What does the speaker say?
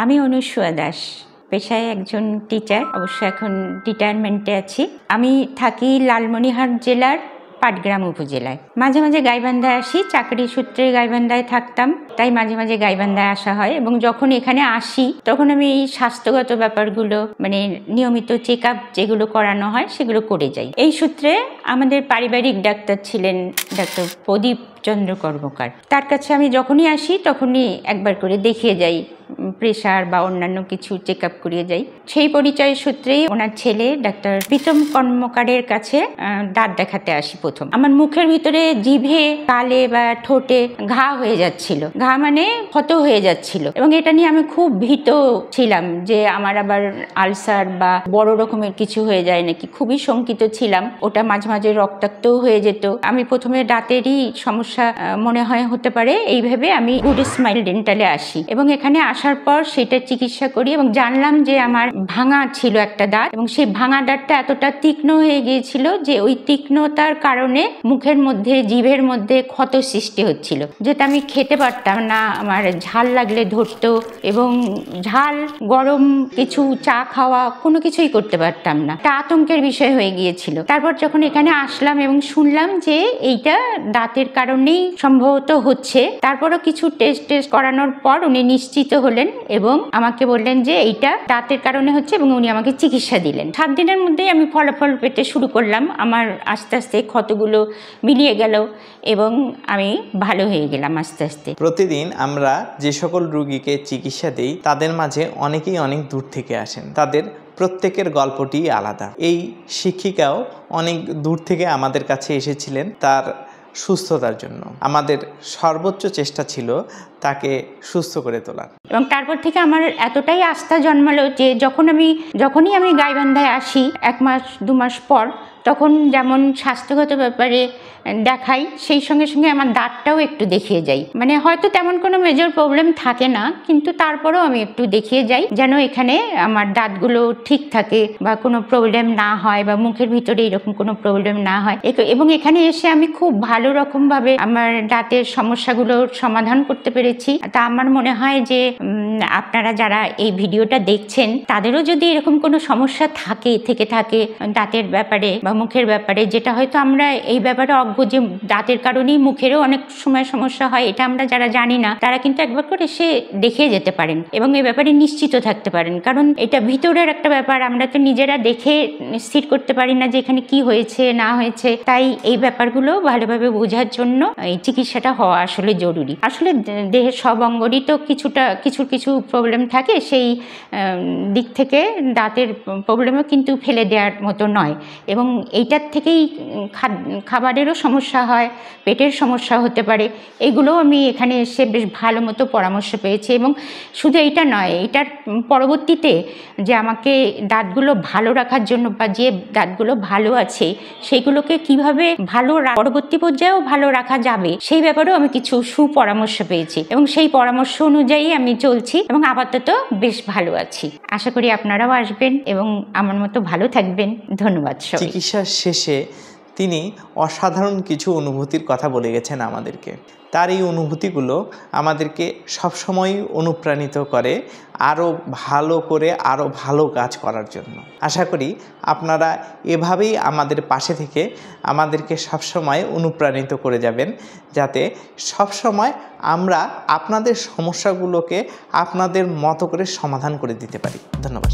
আমি অনুসুয়া দাস, পেশায় একজন টিচার, অবশ্য এখন রিটায়ারমেন্টে আছি। আমি থাকি লালমনিরহাট জেলার পাটগ্রাম উপজেলায়। মাঝে মাঝে গাইবান্ধায় আসি, চাকরি সূত্রে গাইবান্ধায় থাকতাম, তাই মাঝে মাঝে গাইবান্ধায় আসা হয়। এবং যখন এখানে আসি তখন আমি এই স্বাস্থ্যগত ব্যাপারগুলো মানে নিয়মিত চেক আপ যেগুলো করানো হয় সেগুলো করে যাই। এই সূত্রে আমাদের পারিবারিক ডাক্তার ছিলেন ডাক্তার প্রদীপ চন্দ্র কর্মকার। তার কাছে আমি যখনই আসি তখনই একবার করে দেখিয়ে যাই, প্রেশার বা অন্যান্য কিছু চেক আপ করিয়ে যাই। সেই পরিচয় সূত্রেই ওনার ছেলে ডাক্তার প্রীতম কর্মকারের কাছে দাঁত দেখাতে আসি প্রথম। আমার মুখের ভিতরে জিভে, গালে বা ঠোঁটে ঘা হয়ে যাচ্ছিল, ঘা মানে ক্ষত হয়ে যাচ্ছিল, এবং এটা নিয়ে আমি খুব ভীত ছিলাম যে আমার আবার আলসার বা বড় রকমের কিছু হয়ে যায় নাকি, খুবই শঙ্কিত ছিলাম। ওটা মাঝে মাঝে রক্তাক্তও হয়ে যেত। আমি প্রথমে দাঁতেরই সমস্যা মনে হয় হতে পারে, এইভাবে আমি গুড স্মাইল ডেন্টালে আসি এবং এখানে আসার পর সেটা চিকিৎসা করি এবং জানলাম যে আমার ভাঙা ছিল একটা দাঁত, এবং সেই ভাঙা দাঁতটা এতটা তীক্ষ্ণ হয়ে গিয়েছিল যে ওই তীক্ষ্ণতার কারণে মুখের মধ্যে, জিভের মধ্যে ক্ষত সৃষ্টি হচ্ছিল, যেটা আমি খেতে পারতাম না। আমার ঝাল লাগলে ধরতো এবং ঝাল গরম কিছু চা খাওয়া কোনো কিছুই করতে পারতাম না। একটা আতঙ্কের বিষয় হয়ে গিয়েছিল। তারপর যখন এখানে আসলাম এবং শুনলাম যে এইটা দাঁতের কারণেই সম্ভবত হচ্ছে, তারপরও কিছু টেস্ট করানোর পর উনি নিশ্চিত হলেন এবং আমাকে বললেন যে এইটা দাঁতের কারণে হচ্ছে, এবং উনি আমাকে চিকিৎসা দিলেন। 7 দিনের মধ্যেই আমি ফলাফল পেতে শুরু করলাম। আমার আস্তে আস্তে ক্ষতগুলো মিলিয়ে গেল এবং আমি ভালো হয়ে গেলাম আস্তে আস্তে। প্রতিদিন আমরা যে সকল রোগীকে চিকিৎসা দিই তাদের মাঝে অনেকেই অনেক দূর থেকে আসেন। তাদের প্রত্যেকের গল্পটি আলাদা। এই শিক্ষিকাও অনেক দূর থেকে আমাদের কাছে এসেছিলেন তার সুস্থতার জন্য। আমাদের সর্বোচ্চ চেষ্টা ছিল তাকে সুস্থ করে তোলা। এবং তারপর থেকে আমার এতটাই আস্থা জন্মালো যে যখনই আমি গাইবান্ধায় আসি 1 মাস 2 মাস পর, তখন যেমন স্বাস্থ্যগত ব্যাপারে দেখাই, সেই সঙ্গে সঙ্গে আমার দাঁতটাও একটু দেখিয়ে যাই। মানে হয়তো তেমন কোনো মেজর প্রবলেম থাকে না, কিন্তু তারপরেও আমি একটু দেখিয়ে যাই যেন এখানে আমার দাঁতগুলো ঠিক থাকে বা কোনো প্রবলেম না হয় বা মুখের ভিতরে এরকম কোনো প্রবলেম না হয়। এবং এখানে এসে আমি খুব ভালো রকমভাবে আমার দাঁতের সমস্যাগুলোর সমাধান করতে পেরেছি। তা আমার মনে হয় যে আপনারা যারা এই ভিডিওটা দেখছেন তাদেরও যদি এরকম কোনো সমস্যা থেকে থাকে দাঁতের ব্যাপারে বা মুখের ব্যাপারে, যেটা হয়তো আমরা এই ব্যাপারে অজ্ঞ যে দাঁতের কারণেই মুখেরও অনেক সময় সমস্যা হয়, এটা আমরা যারা জানি না তারা কিন্তু একবার করে সে দেখে যেতে পারেন এবং এই ব্যাপারে নিশ্চিত থাকতে পারেন। কারণ এটা ভিতরের একটা ব্যাপার, আমরা তো নিজেরা দেখে স্থির করতে পারি না যে এখানে কি হয়েছে না হয়েছে। তাই এই ব্যাপারগুলো ভালোভাবে বোঝার জন্য এই চিকিৎসাটা হওয়া আসলে জরুরি। আসলে দেহের সব অঙ্গরই তো কিছু প্রবলেম থাকে, সেই দিক থেকে দাঁতের প্রবলেমও কিন্তু ফেলে দেওয়ার মতো নয়। এবং এইটার থেকেই খাবারেরও সমস্যা হয়, পেটের সমস্যা হতে পারে। এগুলোও আমি এখানে এসে বেশ ভালো মতো পরামর্শ পেয়েছি। এবং শুধু এইটা নয়, এইটার পরবর্তীতে যে আমাকে দাঁতগুলো ভালো রাখার জন্য বা যে দাঁতগুলো ভালো আছে সেইগুলোকে কিভাবে পরবর্তী পর্যায়েও ভালো রাখা যাবে সেই ব্যাপারেও আমি কিছু সুপরামর্শ পেয়েছি এবং সেই পরামর্শ অনুযায়ী আমি চলছি এবং আপাতত বেশ ভালো আছি। আশা করি আপনারাও আসবেন এবং আমার মতো ভালো থাকবেন। ধন্যবাদ। চিকিৎসার শেষে তিনি অসাধারণ কিছু অনুভূতির কথা বলে গেছেন আমাদেরকে। তার এই অনুভূতিগুলো আমাদেরকে সবসময় অনুপ্রাণিত করে আরও ভালো করে আরও ভালো কাজ করার জন্য। আশা করি আপনারা এভাবেই আমাদের পাশে থেকে আমাদেরকে সবসময় অনুপ্রাণিত করে যাবেন, যাতে সবসময় আমরা আপনাদের সমস্যাগুলোকে আপনাদের মতো করে সমাধান করে দিতে পারি। ধন্যবাদ।